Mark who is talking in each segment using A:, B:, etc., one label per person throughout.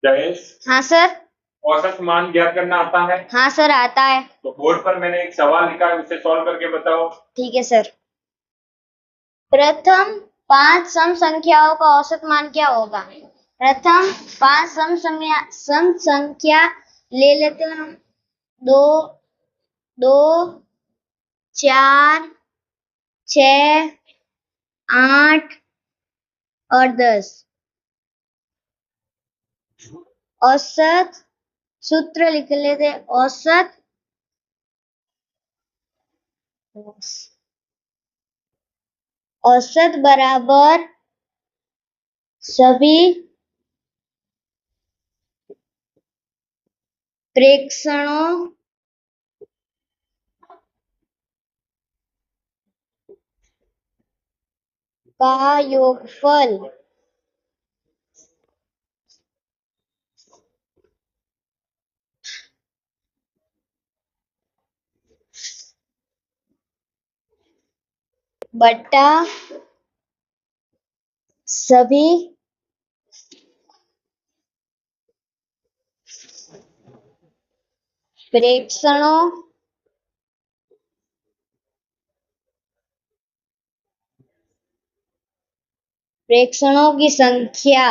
A: जयेश,
B: हाँ सर।
A: औसत मान ज्ञात करना आता है?
B: हाँ सर, आता है।
A: तो बोर्ड पर मैंने एक सवाल लिखा है, उसे सॉल्व करके बताओ।
B: ठीक है सर। प्रथम 5 सम संख्याओं का औसत मान क्या होगा? प्रथम 5 सम संख्या ले लेते हैं हम। 2, 2, 4, 6, 8 और 10। औसत सूत्र लिख लेते। औसत बराबर सभी प्रेक्षणों का योगफल बटा सभी प्रेक्षणों की संख्या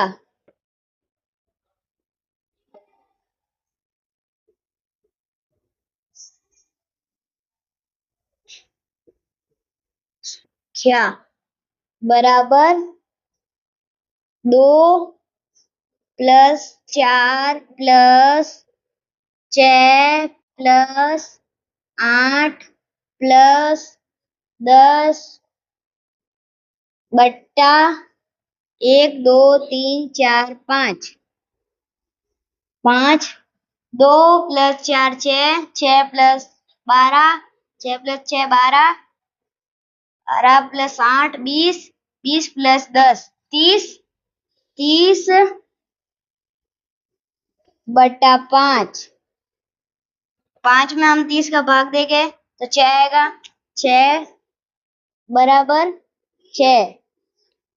B: बराबर 2 + 4 + 6 + 8 + 10 बट्टा 1 2 3 4 5। 5 2 + 4 6 6 + 12 6 + 6 12 12 + 8 20 20 + 10 30 30 बट्टा 5। 5 में हम 30 का भाग देंगे तो 6 आएगा। 6 बराबर 6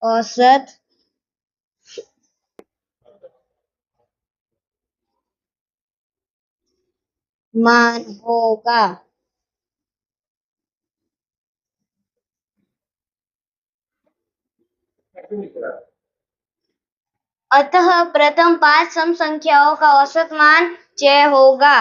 B: औसत मान होगा। अतः प्रथम 5 सम संख्याओं का औसत मान 6 होगा।